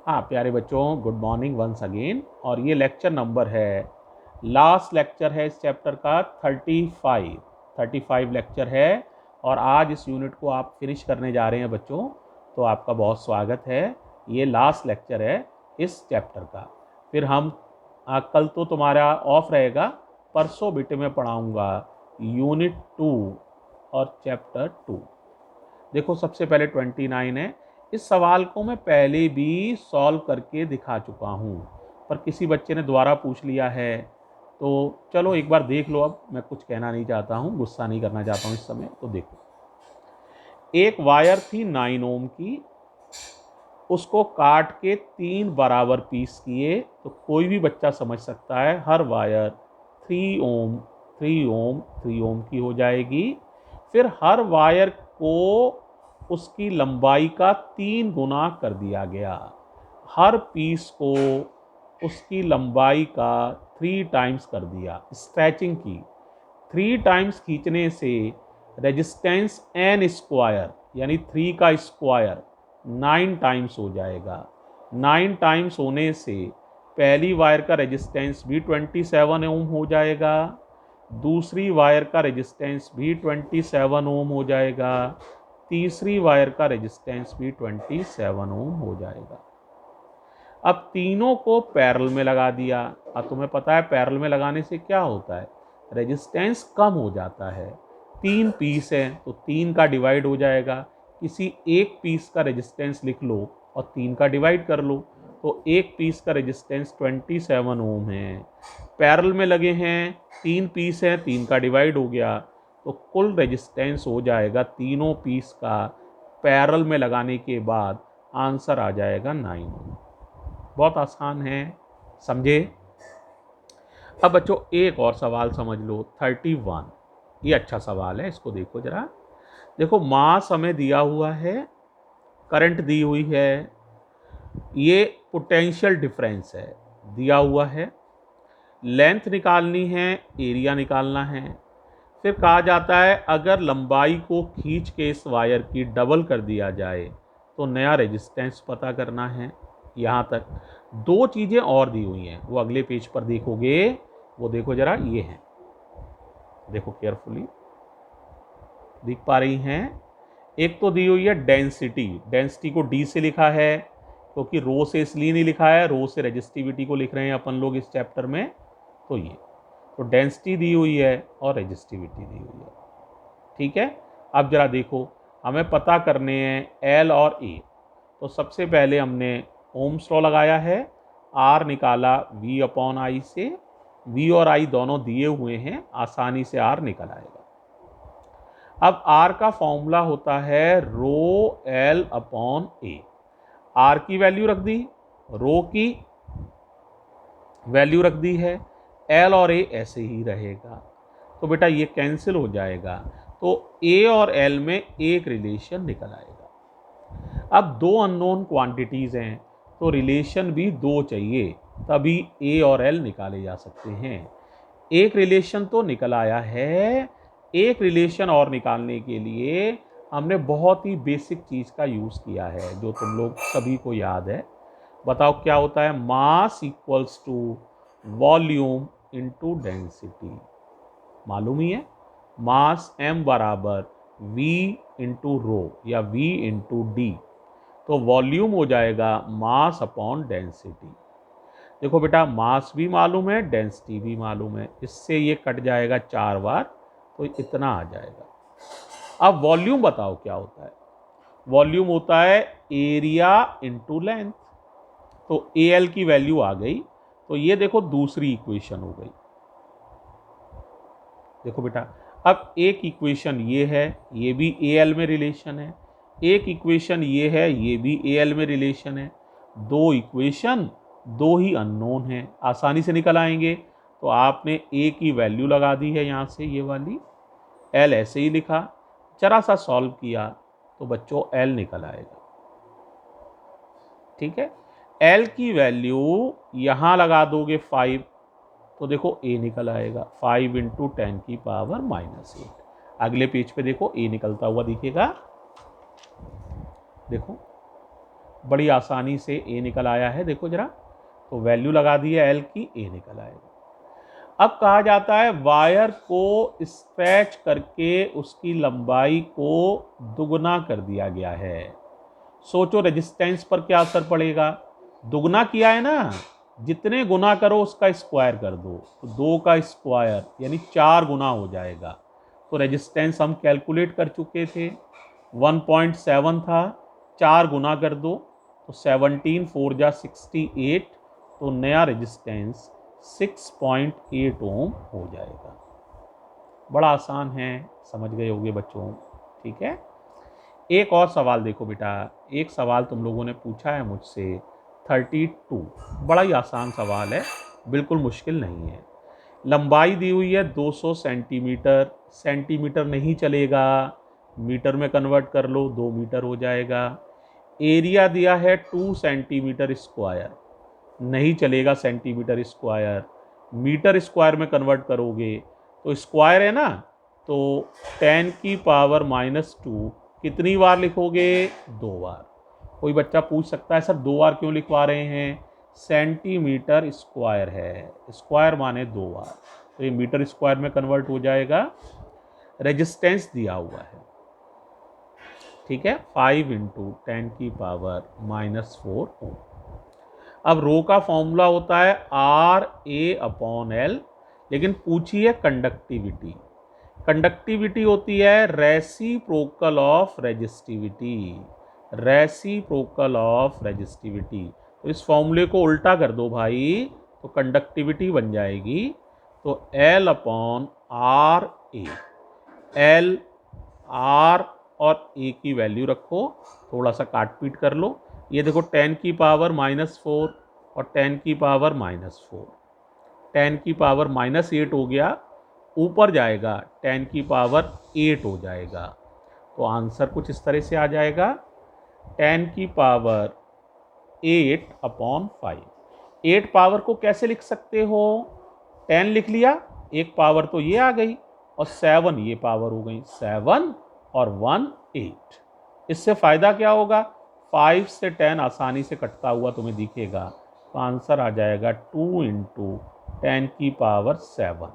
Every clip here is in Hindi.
हाँ प्यारे बच्चों, गुड मॉर्निंग वंस अगेन। और ये लेक्चर नंबर है, लास्ट लेक्चर है इस चैप्टर का 35 लेक्चर है। और आज इस यूनिट को आप फिनिश करने जा रहे हैं बच्चों, तो आपका बहुत स्वागत है। ये लास्ट लेक्चर है इस चैप्टर का। फिर हम कल तो तुम्हारा ऑफ रहेगा, परसों बेटे मैं पढ़ाऊँगा यूनिट 2 और चैप्टर 2। देखो सबसे पहले 29 है। इस सवाल को मैं पहले भी सॉल्व करके दिखा चुका हूँ, पर किसी बच्चे ने दोबारा पूछ लिया है, तो चलो एक बार देख लो। अब मैं कुछ कहना नहीं चाहता हूँ, गुस्सा नहीं करना चाहता हूँ इस समय। तो देखो, एक वायर थी 9 ओम की, उसको काट के 3 बराबर पीस किए, तो कोई भी बच्चा समझ सकता है हर वायर 3 ओम 3 ओम 3 ओम की हो जाएगी। फिर हर वायर को उसकी लंबाई का 3 गुना कर दिया गया। हर पीस को उसकी लंबाई का 3 टाइम्स कर दिया। स्ट्रेचिंग की 3 टाइम्स खींचने से रेजिस्टेंस एन स्क्वायर यानी 3 का स्क्वायर 9 टाइम्स हो जाएगा। 9 टाइम्स होने से पहली वायर का रेजिस्टेंस भी 27 ओम हो जाएगा, दूसरी वायर का रेजिस्टेंस भी 27 ओम हो जाएगा, तीसरी वायर का रेजिस्टेंस भी 27 ओम हो जाएगा। अब तीनों को पैरेलल में लगा दिया। अब तुम्हें पता है पैरेलल में लगाने से क्या होता है, रेजिस्टेंस कम हो जाता है। 3 पीस है तो 3 का डिवाइड हो जाएगा। किसी एक पीस का रेजिस्टेंस लिख लो और 3 का डिवाइड कर लो, तो एक पीस का रेजिस्टेंस 27 ओम है। पैरेलल में लगे हैं, 3 पीस हैं, 3 का डिवाइड हो गया, तो कुल रेजिस्टेंस हो जाएगा तीनों पीस का पैरेलल में लगाने के बाद आंसर आ जाएगा 9 ओम। बहुत आसान है, समझे। अब बच्चों एक और सवाल समझ लो, 31। ये अच्छा सवाल है, इसको देखो जरा। देखो मास हमें दिया हुआ है, करंट दी हुई है, ये पोटेंशियल डिफरेंस है दिया हुआ है, लेंथ निकालनी है, एरिया निकालना है। फिर कहा जाता है अगर लंबाई को खींच के इस वायर की डबल कर दिया जाए तो नया रेजिस्टेंस पता करना है। यहाँ तक 2 चीज़ें और दी हुई हैं, वो अगले पेज पर देखोगे। वो देखो जरा, ये हैं, देखो केयरफुली, दिख पा रही हैं। एक तो दी हुई है डेंसिटी, डेंसिटी को डी से लिखा है क्योंकि रो से इसलिए नहीं लिखा है, रो से रेजिस्टिविटी को लिख रहे हैं अपन लोग इस चैप्टर में। तो ये तो डेंसिटी दी हुई है और रेजिस्टिविटी दी हुई है, ठीक है। अब जरा देखो, हमें पता करने हैं एल और ए। तो सबसे पहले हमने ओम्स लॉ लगाया है, आर निकाला वी अपॉन आई से। वी और आई दोनों दिए हुए हैं, आसानी से आर निकल आएगा। अब आर का फॉर्मूला होता है rho L upon A. R की वैल्यू रख दी, रो की वैल्यू रख दी है, एल और ए ऐसे ही रहेगा। तो बेटा ये कैंसिल हो जाएगा, तो ए और एल में एक रिलेशन निकल आएगा। अब 2 अननोन क्वांटिटीज़ हैं, तो रिलेशन भी 2 चाहिए, तभी ए और एल निकाले जा सकते हैं। एक रिलेशन तो निकल आया है, एक रिलेशन और निकालने के लिए हमने बहुत ही बेसिक चीज़ का यूज़ किया है, जो तुम लोग सभी को याद है। बताओ क्या होता है, mass equals to volume into density. मालूम ही है, मास m बराबर v इंटू रो या v इंटू डी, तो वॉल्यूम हो जाएगा मास अपॉन डेंसिटी। देखो बेटा, मास भी मालूम है, डेंसिटी भी मालूम है, इससे ये कट जाएगा 4 बार, तो इतना आ जाएगा। अब वॉल्यूम बताओ क्या होता है। वॉल्यूम होता है एरिया इंटू लेंथ। तो ए एल की वैल्यू आ गई, तो ये देखो दूसरी इक्वेशन हो गई। देखो बेटा, अब एक इक्वेशन ये है, ये भी ए एल में रिलेशन है। एक इक्वेशन ये है, ये भी ए एल में रिलेशन है। 2 इक्वेशन, 2 ही अननोन है, आसानी से निकल आएंगे। तो आपने ए की वैल्यू लगा दी है यहाँ से, ये वाली, एल ऐसे ही लिखा, जरा सा सॉल्व किया तो बच्चों एल निकल आएगा, ठीक है। एल की वैल्यू यहाँ लगा दोगे 5, तो देखो ए निकल आएगा 5 इंटू 10 की पावर -8। अगले पेज पे देखो ए निकलता हुआ दिखेगा, देखो बड़ी आसानी से ए निकल आया है, देखो जरा, तो वैल्यू लगा दी है एल की, ए निकल आएगा। अब कहा जाता है वायर को स्ट्रेच करके उसकी लंबाई को दुगना कर दिया गया है। सोचो रेजिस्टेंस पर क्या असर पड़ेगा, दुगना किया है ना, जितने गुना करो उसका स्क्वायर कर दो, तो 2 का स्क्वायर यानी 4 गुना हो जाएगा। तो रेजिस्टेंस हम कैलकुलेट कर चुके थे, 1.7 था, 4 गुना कर दो तो 17 4 जा 68, तो नया रेजिस्टेंस 6.8 ओम हो जाएगा। बड़ा आसान है, समझ गए होंगे बच्चों, ठीक है। एक और सवाल देखो बेटा, एक सवाल तुम लोगों ने पूछा है मुझसे 32, बड़ा ही आसान सवाल है, बिल्कुल मुश्किल नहीं है। लंबाई दी हुई है 200 सेंटीमीटर, सेंटीमीटर नहीं चलेगा, मीटर में कन्वर्ट कर लो, 2 मीटर हो जाएगा। एरिया दिया है 2 सेंटीमीटर स्क्वायर, नहीं चलेगा सेंटीमीटर स्क्वायर, मीटर स्क्वायर में कन्वर्ट करोगे तो स्क्वायर है ना, तो 10 की पावर -2 कितनी बार लिखोगे, 2 बार। कोई बच्चा पूछ सकता है सर 2 बार क्यों लिखवा रहे हैं, सेंटीमीटर स्क्वायर है, स्क्वायर माने 2 बार, तो ये मीटर स्क्वायर में कन्वर्ट हो जाएगा। रेजिस्टेंस दिया हुआ है, ठीक है, 5 × 10 की पावर -4 ओम। अब रो का फॉर्मूला होता है RA/L, लेकिन पूछी है कंडक्टिविटी, कंडक्टिविटी होती है reciprocal of resistivity, reciprocal of resistivity. तो इस फॉर्मूले को उल्टा कर दो भाई, तो कंडक्टिविटी बन जाएगी, तो L/RA, L R और A की वैल्यू रखो, थोड़ा सा काट पीट कर लो, ये देखो 10 की पावर -4 और 10 की पावर -4, 10 की पावर -8 हो गया, ऊपर जाएगा 10 की पावर 8 हो जाएगा, तो आंसर कुछ इस तरह से आ जाएगा 10 की पावर 8/5। 8 पावर को कैसे लिख सकते हो, 10 लिख लिया, एक पावर तो ये आ गई, और 7 ये पावर हो गई, 7 और 1 8। इससे फ़ायदा क्या होगा, 5 से 10 आसानी से कटता हुआ तुम्हें दिखेगा, तो आंसर आ जाएगा 2 × 10 की पावर 7।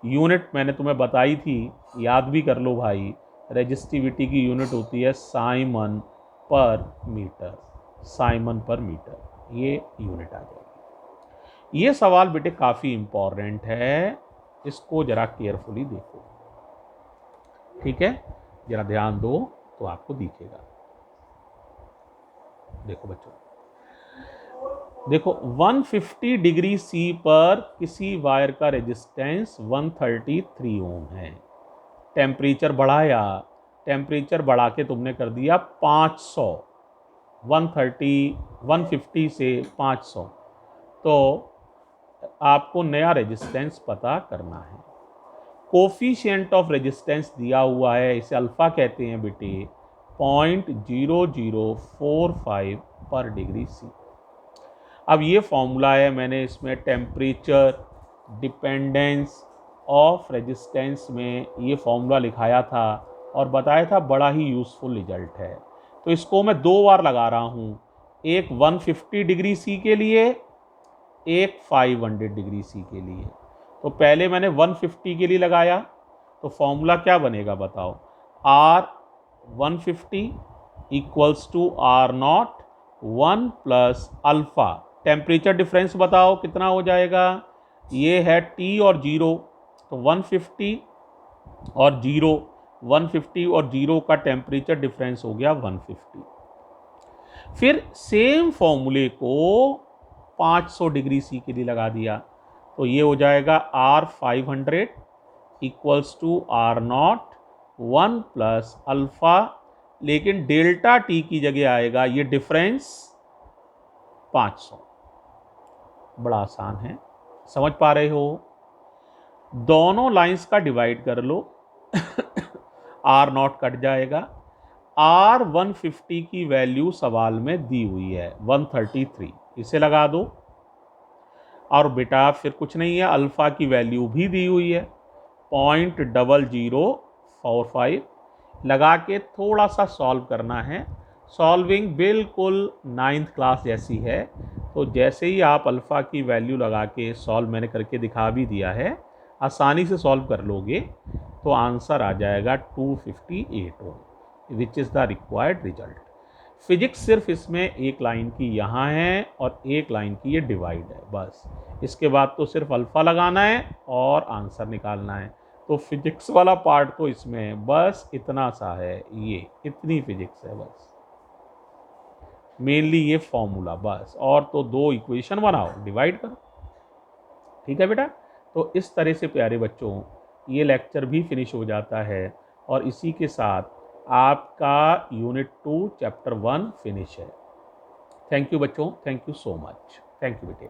यूनिट मैंने तुम्हें बताई थी, याद भी कर लो भाई, रेजिस्टिविटी की यूनिट होती है साइमन पर मीटर, साइमन पर मीटर, ये यूनिट आ जाएगी। ये सवाल बेटे काफ़ी इम्पॉर्टेंट है, इसको ज़रा केयरफुली देखो, ठीक है, ज़रा ध्यान दो तो आपको दिखेगा। देखो बच्चों, देखो 150 डिग्री सी पर किसी वायर का रेजिस्टेंस 133 ओम है, टेम्परेचर बढ़ाया, टेम्परेचर बढ़ा के तुमने कर दिया 500, 150 से 500, तो आपको नया रेजिस्टेंस पता करना है। कोफिशिएंट ऑफ रेजिस्टेंस दिया हुआ है, इसे अल्फ़ा कहते हैं बेटे, 0.0045 पर डिग्री सी। अब ये फॉर्मूला है, मैंने इसमें टेम्परेचर डिपेंडेंस ऑफ रेजिस्टेंस में ये फॉर्मूला लिखाया था और बताया था बड़ा ही यूज़फुल रिजल्ट है। तो इसको मैं 2 बार लगा रहा हूँ, एक 150 डिग्री सी के लिए, एक 500 डिग्री सी के लिए। तो पहले मैंने 150 के लिए लगाया, तो फॉर्मूला क्या बनेगा बताओ, R150 = R0 1 + alpha, temperature difference बताओ कितना हो जाएगा, ये है T और 0, तो 150 और 0, 150 और 0 का टेम्परेचर डिफरेंस हो गया 150। फिर सेम फॉर्मूले को 500 डिग्री सी के लिए लगा दिया, तो ये हो जाएगा R500 = R0 1 + अल्फ़ा, लेकिन डेल्टा T की जगह आएगा ये डिफरेंस 500। बड़ा आसान है, समझ पा रहे हो, दोनों लाइंस का डिवाइड कर लो R0 कट जाएगा, R150 की वैल्यू सवाल में दी हुई है 133, इसे लगा दो, और बेटा फिर कुछ नहीं है, अल्फ़ा की वैल्यू भी दी हुई है 0.0045, लगा के थोड़ा सा सॉल्व करना है, सॉल्विंग बिल्कुल 9th क्लास जैसी है। तो जैसे ही आप अल्फ़ा की वैल्यू लगा के सॉल्व मैंने करके दिखा भी दिया है, आसानी से सॉल्व कर लोगे तो आंसर आ जाएगा 258 ohm, which is the required result. Physics सिर्फ इसमें एक लाइन की यहाँ है और एक लाइन की ये डिवाइड है, बस। इसके बाद तो सिर्फ अल्फ़ा लगाना है और आंसर निकालना है। तो फिजिक्स वाला पार्ट तो इसमें है, बस इतना सा है, ये इतनी फिजिक्स है बस, मेनली ये फॉर्मूला बस। और तो दो इक्वेशन बनाओ, डिवाइड करो, ठीक है बेटा। तो इस तरह से प्यारे बच्चों ये लेक्चर भी फिनिश हो जाता है और इसी के साथ आपका यूनिट 2 चैप्टर 1 फिनिश है। थैंक यू बच्चों, thank you so much, thank you बेटे।